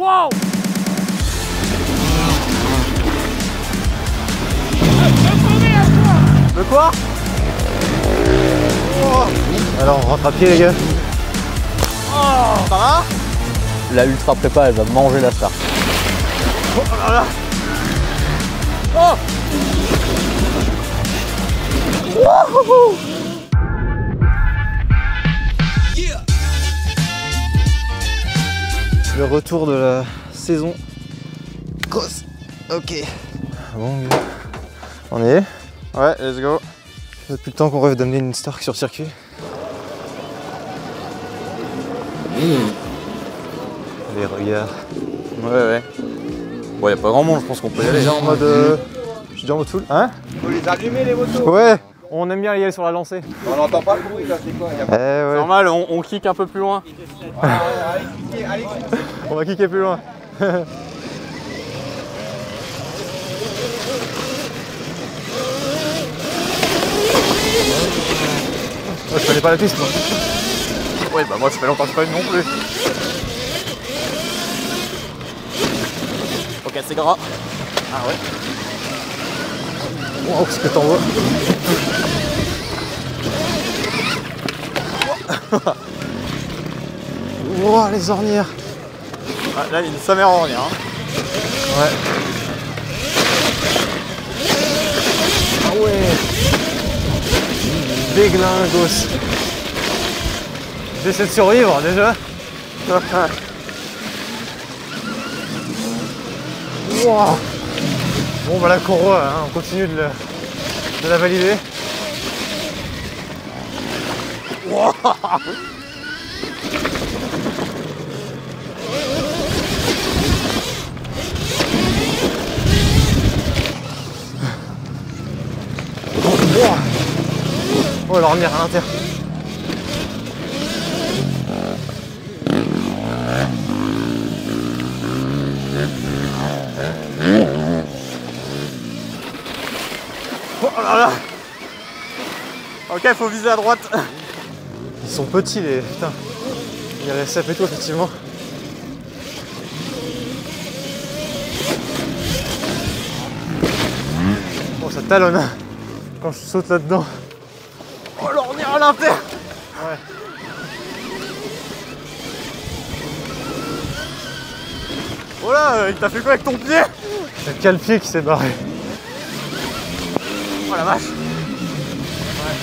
Wow! De quoi? Oh. Alors on rentre à pied les gars. Oh, ça va? La ultra prépa elle va manger la star. Oh là là. Oh. Wouhou. Le retour de la saison cross. Ok. Bon, on y est. Ouais, let's go. Depuis le temps qu'on rêve d'amener une Stark sur circuit. Les regards. Ouais. Bon, y'a pas grand monde, je pense qu'on peut y aller. Je suis déjà en mode full. Hein? Faut les allumer les motos. Ouais, on aime bien y aller sur la lancée. On n'entend pas le bruit là, c'est quoi? Ouais. Normal, on kick un peu plus loin. Allez, On va kicker plus loin. Moi, je connais pas la piste moi. Ouais, bah moi ça fait longtemps que je suis pas venu non plus. Ok, c'est gras. Ah ouais. Wow, ce que t'en vois. Wow, les ornières. Ah, là, il y a une sommaire ornière. Hein. Ouais. Ah ouais. Déglingos. J'essaie de survivre déjà. Wow. Bon bah la courroie, hein, on continue de la valider. Wow. Oh l'ornière à l'intérieur. Oh là là. Ok, faut viser à droite. Ils sont petits les... Putain. Il y a les SF et tout effectivement. Oh ça talonne hein, quand je saute là-dedans. Oh, l'ornière à l'intérieur. Ouais. Oh là, il t'a fait quoi avec ton pied? C'est le cale-pied qui s'est barré. Oh la vache. Ouais.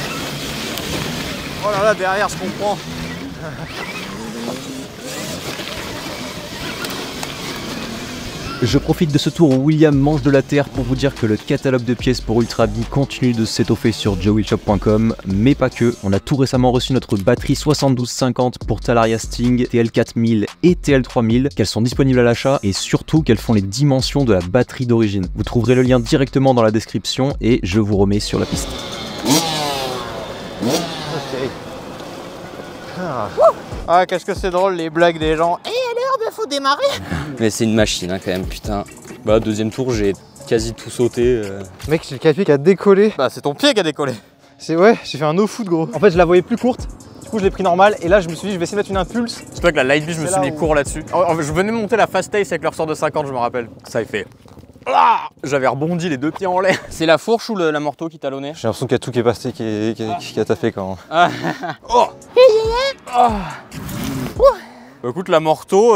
Oh là là, derrière, je comprends. Je profite de ce tour où William mange de la terre pour vous dire que le catalogue de pièces pour Ultra Bee continue de s'étoffer sur joewheelshop.com, mais pas que. On a tout récemment reçu notre batterie 7250 pour Talaria Sting, TL4000 et TL3000, qu'elles sont disponibles à l'achat et surtout qu'elles font les dimensions de la batterie d'origine. Vous trouverez le lien directement dans la description et je vous remets sur la piste. Ok. Ah, qu'est-ce que c'est drôle les blagues des gens. Et alors, bah faut démarrer. Mais c'est une machine hein, quand même, putain. Bah deuxième tour, j'ai quasi tout sauté. Mec, j'ai le cale-pied qui a décollé. Bah c'est ton pied qui a décollé. C'est ouais, j'ai fait un no-foot gros. En fait, je la voyais plus courte. Du coup, je l'ai pris normal et là, je me suis dit, je vais essayer de mettre une impulse. C'est toi que la Light Bee, je me suis mis où... court là-dessus. Je venais de monter la Fast Ace avec le ressort de 50, je me rappelle. Ça a fait... Ah, j'avais rebondi les deux pieds en l'air. C'est la fourche ou la morteau qui talonnait? J'ai l'impression qu'il y a tout qui est passé, qui a taffé quand même. Ah. Oh. Oh. Bah écoute, la morteau,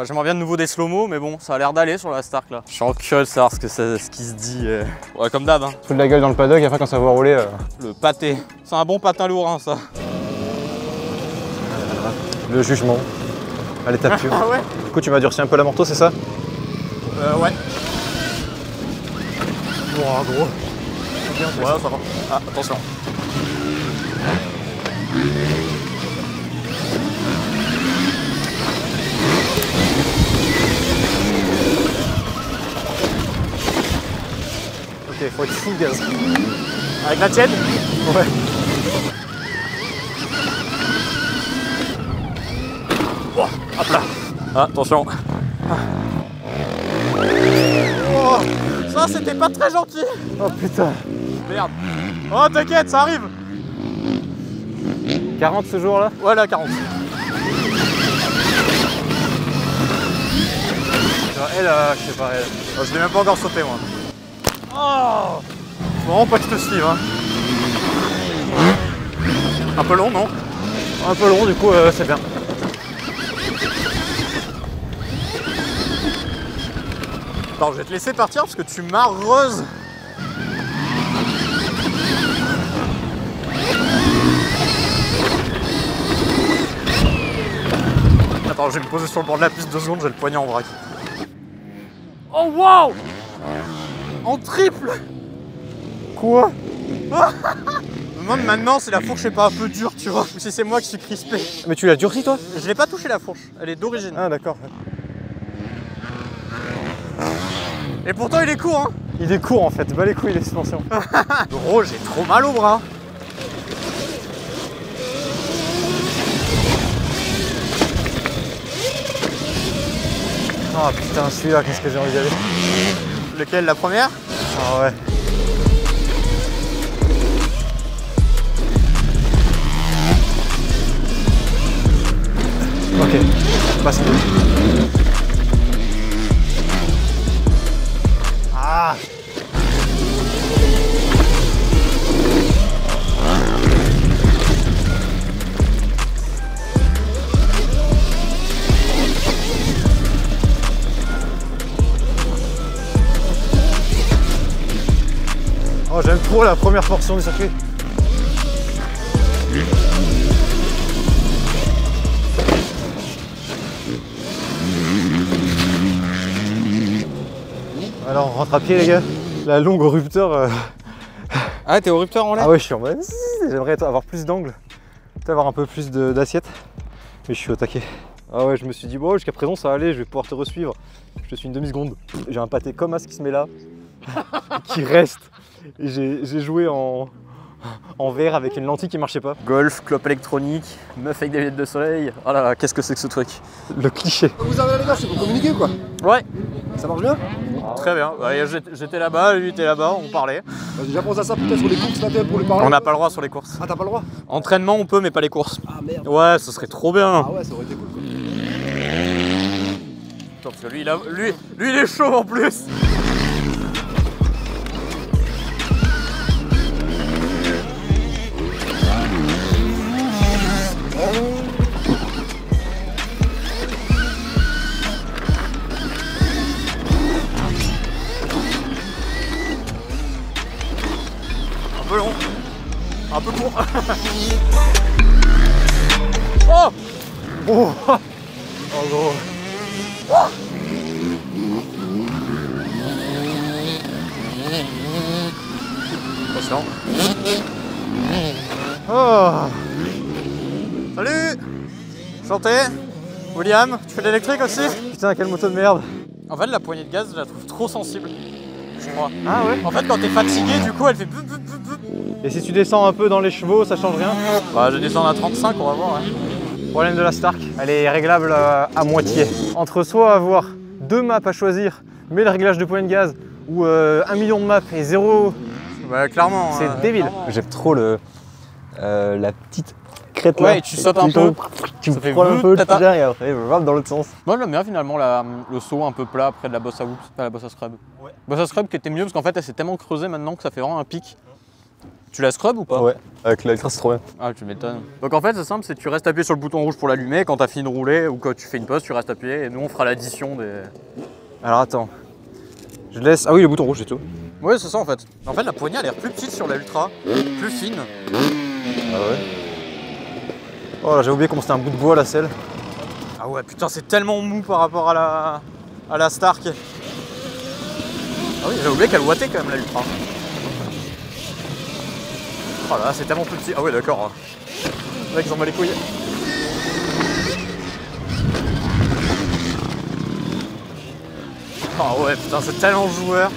j'aimerais bien de nouveau des slow-mo, mais bon, ça a l'air d'aller sur la Stark là. Je suis en curieux de savoir ce qui se dit. Ouais, comme d'hab. Hein. Fous de la gueule dans le paddock et après quand ça va rouler. Le pâté. C'est un bon patin lourd, hein, ça. Le jugement. À l'étape pure. Ah ouais. Du coup, tu m'as durci un peu la morteau, c'est ça? Ouais. Wow, gros. Ouais, ça va. Ah, attention. Ok, faut être full gaz. Avec la tienne? Ouais. Oh, hop là. Ah, attention. Oh, ça c'était pas très gentil. Oh putain. Merde. Oh t'inquiète, ça arrive. 40 ce jour là? Ouais là, 40. vois, elle, je sais pas, elle. Oh, je l'ai même pas encore sauté moi. Oh, faut vraiment pas que je te suive. Hein. Un peu long, non? Un peu long, du coup, c'est bien. Attends, je vais te laisser partir parce que tu m'arroses. Attends, je vais me poser sur le bord de la piste 2 secondes, j'ai le poignet en vrac. Oh waouh! En triple! Quoi? Même maintenant, si la fourche est pas un peu dure, tu vois, ou si c'est moi qui suis crispé. Mais tu l'as durci toi? Je l'ai pas touché la fourche, elle est d'origine. Ah d'accord. Et pourtant il est court, hein. Il est court en fait, bas les couilles les suspensions. Gros, j'ai trop mal au bras. Oh putain, celui-là, qu'est-ce que j'ai envie d'y aller. Lequel, la première? Ah ouais. Ok, passe. Ah. Oh, j'aime trop la première portion du circuit. Alors on rentre à pied les gars. La longue au rupteur. Ah, t'es au rupteur en l'air? Ah ouais, je suis en mode. J'aimerais avoir plus d'angle, avoir un peu plus d'assiette. Mais je suis au taquet. Ah ouais, je me suis dit, bon, jusqu'à présent ça allait, je vais pouvoir te resuivre. Je te suis une demi-seconde. J'ai un pâté comme As qui se met là, qui reste. Et j'ai joué en verre avec une lentille qui marchait pas. Golf, clope électronique, meuf avec des lunettes de soleil. Oh là là, qu'est-ce que c'est que ce truc? Le cliché. Vous avez les gars, c'est pour communiquer quoi? Ouais, Ça marche bien? très bien. Ouais, j'étais là-bas, lui était là-bas, on parlait. J'ai déjà pensé à ça peut-être sur les courses là pour lui parler. On n'a pas le droit sur les courses. Ah t'as pas le droit? Entraînement, on peut, mais pas les courses. Ah merde. Ouais, ce serait trop bien. Ah ouais, ça aurait été cool quoi. Attends, parce que lui, lui, il est chaud en plus. Un peu long, un peu court. Oh! Oh, oh gros. Attention. Oh. Salut! Santé! William, tu fais de l'électrique aussi? Putain, quelle moto de merde. En fait, la poignée de gaz, je la trouve trop sensible. Je crois. Ah ouais. En fait, quand t'es fatigué, du coup, elle fait boup, boup, boup, boup. Et si tu descends un peu dans les chevaux, ça change rien? Bah, je descends à 35, on va voir. Ouais. Problème de la Stark, elle est réglable à moitié. Entre soit avoir 2 maps à choisir, mais le réglage de poignée de gaz, ou 1 million de maps et 0, Bah, clairement. c'est débile. J'aime trop la petite crête là. Ouais, et tu sautes un peu. Tu me Ça fait prends un peu le tata. derrière et après, je vais dans l'autre sens. Moi, j'aime bien finalement le saut un peu plat près de la bosse à whoops, pas la bosse à scrub. Ouais. Bosse à scrub qui était mieux parce qu'en fait, elle s'est tellement creusée maintenant que ça fait vraiment un pic. Tu la scrub ou pas? Ouais, avec l'ultra c'est trop bien. Ah, tu m'étonnes. Donc en fait, c'est simple, c'est que tu restes appuyé sur le bouton rouge pour l'allumer. Quand t'as fini de rouler ou quand tu fais une pause, tu restes appuyé et nous on fera l'addition des. Alors attends, je laisse. Ah oui, le bouton rouge et tout. Ouais, c'est ça en fait. En fait, la poignée a l'air plus petite sur la Ultra, plus fine. Ah ouais. Oh là, j'ai oublié comment c'était un bout de bois la selle. Ah ouais, putain, c'est tellement mou par rapport à la Stark. Ah oui, j'ai oublié qu'elle wattait quand même la Ultra. Oh là là, c'est tellement plus petit. Ah ouais, d'accord. Le mec, ils en bat les couilles. Ah ouais, putain, c'est tellement joueur.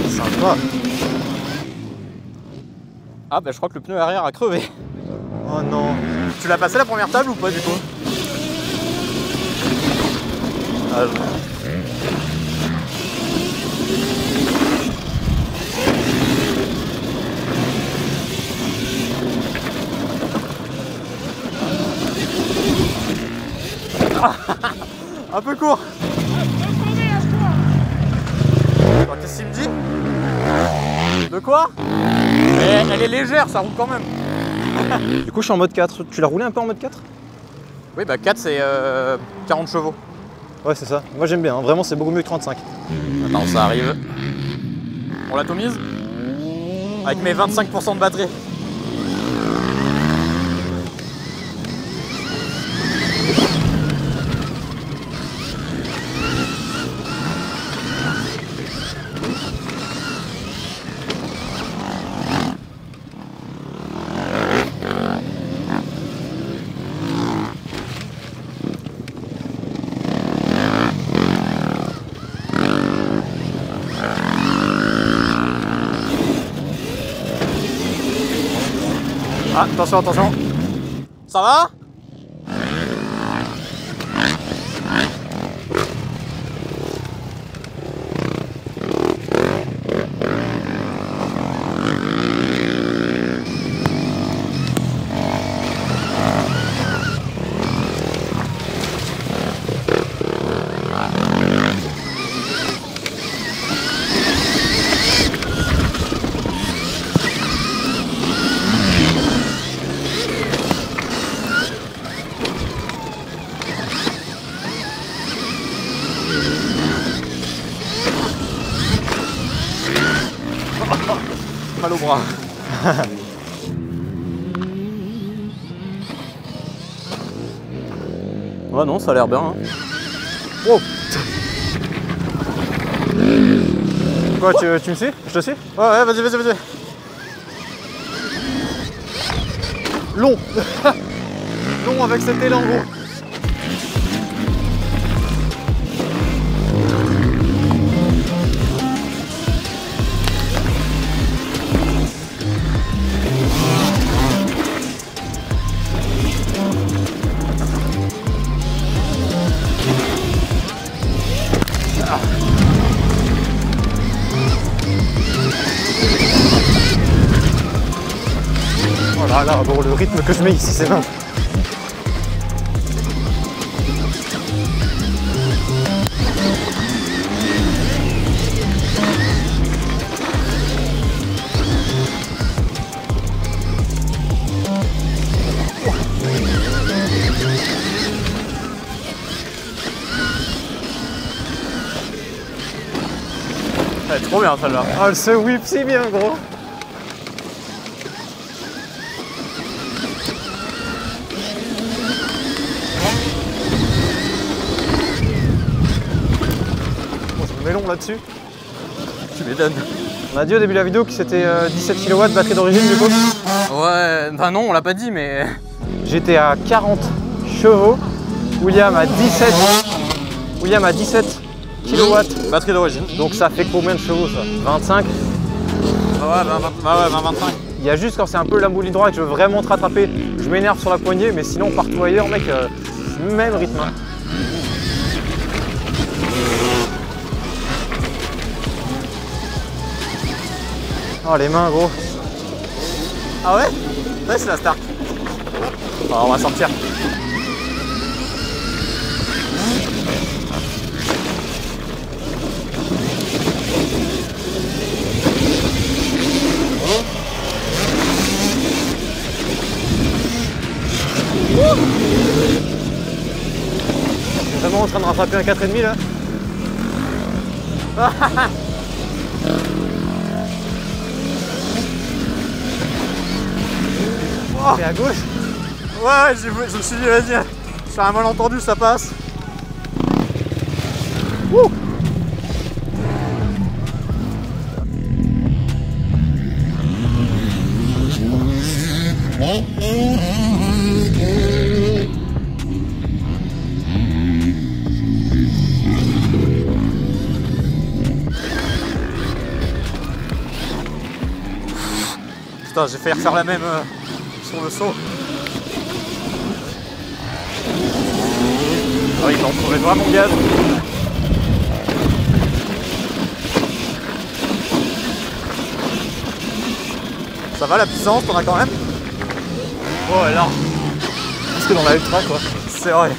Sympa. Ah bah je crois que le pneu arrière a crevé. Oh non. Tu l'as passé la première table ou pas du coup? Ah, Un peu court. Alors, qu'est-ce qu'il me dit? De quoi? Elle est légère, ça roule quand même. Du coup, je suis en mode 4. Tu l'as roulé un peu en mode 4? Oui, bah 4 c'est 40 chevaux. Ouais, c'est ça. Moi j'aime bien, hein. Vraiment, c'est beaucoup mieux que 35. Attends, ça arrive. On l'atomise? Avec mes 25% de batterie. Ah, attention, attention. Ça va? Mal au bras. Ouais, non, ça a l'air bien. Hein. Wow. Quoi, tu me suis? Je te suis? Ouais, vas-y, vas-y, vas-y. Long. Long avec cet élan gros. Oh là là, bon, le rythme que je mets ici, c'est dingue. Elle est trop bien celle-là. Oh, elle se whip si bien, gros. Bon, je me mets long là-dessus. Tu m'étonnes. On a dit au début de la vidéo que c'était 17 kW batterie d'origine du coup. Ouais, bah non, on l'a pas dit, mais... J'étais à 40 chevaux. William à 17. William à 17 kW. Batterie d'origine. Donc ça fait combien de chevaux ça? 25. Ah ouais, 25. Il y a juste quand c'est un peu la mouline droite que je veux vraiment te rattraper, je m'énerve sur la poignée, mais sinon partout ailleurs, mec, même rythme. Hein. Oh les mains gros. Ah ouais? Ouais, c'est la Stark. Alors, on va sortir. Je suis vraiment en train de rattraper un 4,5 là. C'est à gauche. Ouais, je me suis dit, vas-y, sur un malentendu, ça passe. Wouh. Putain, j'ai failli refaire la même sur le saut. Ah oui, on trouvait vraiment gaz. Ça va la puissance, t'en as quand même? Oh alors. Parce que dans la ultra quoi. C'est vrai.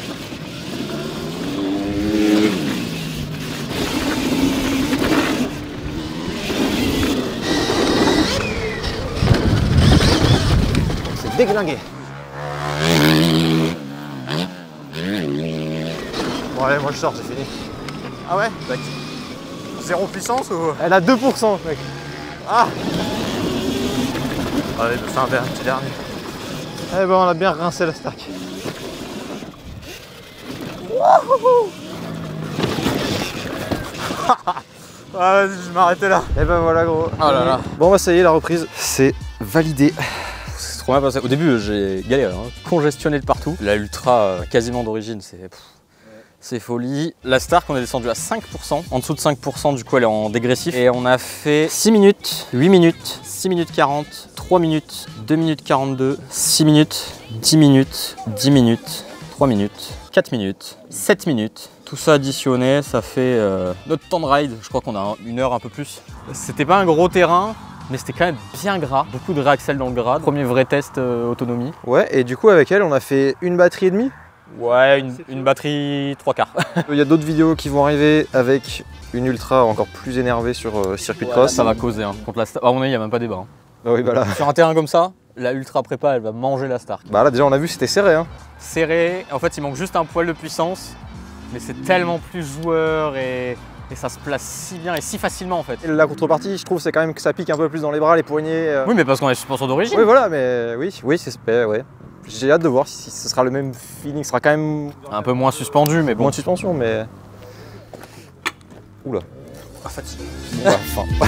C'est déglingué. Bon allez, moi je sors, c'est fini. Ah ouais? Zéro puissance ou? Elle a 2%, mec. Ah! Allez, c'est un petit dernier. Eh ben on a bien rincé la Stark. Ah, vas-y, je vais m'arrêter là. Et ben voilà gros. Oh là là. Bon bah ça y est, la reprise, c'est validé. C'est trop bien passé. Au début, j'ai galéré, hein. Congestionné de partout. La Ultra, quasiment d'origine, c'est folie. La Stark, on est descendu à 5%. En dessous de 5%, du coup, elle est en dégressif. Et on a fait 6 minutes, 8 minutes, 6 minutes 40, 3 minutes, 2 minutes 42, 6 minutes, 10 minutes, 10 minutes, 3 minutes, 4 minutes, 7 minutes. Tout ça additionné, ça fait notre temps de ride. Je crois qu'on a une heure un peu plus. C'était pas un gros terrain, mais c'était quand même bien gras. Beaucoup de réaxel dans le gras. Premier vrai test autonomie. Ouais, et du coup avec elle, on a fait une batterie et demie. Ouais, une batterie 3/4. Il y a d'autres vidéos qui vont arriver avec une Ultra encore plus énervée sur circuit de cross. Ça va causer hein. Contre la Stark. À mon avis, il n'y a même pas débat. Hein. Ah oui, bah là. Sur un terrain comme ça, la Ultra Prépa, elle va manger la Stark. Bah là déjà on a vu, c'était serré hein. Serré, en fait il manque juste un poil de puissance, mais c'est tellement plus joueur et ça se place si bien et si facilement en fait. Et la contrepartie, je trouve, c'est quand même que ça pique un peu plus dans les bras, les poignets. Oui, mais parce qu'on est suspension d'origine. Oui voilà, mais oui c'est ouais. J'ai hâte de voir si ce sera le même feeling, ce sera quand même Un peu moins suspendu, mais bon. moins de suspension, mais... Oula. En fait, Oula, enfin.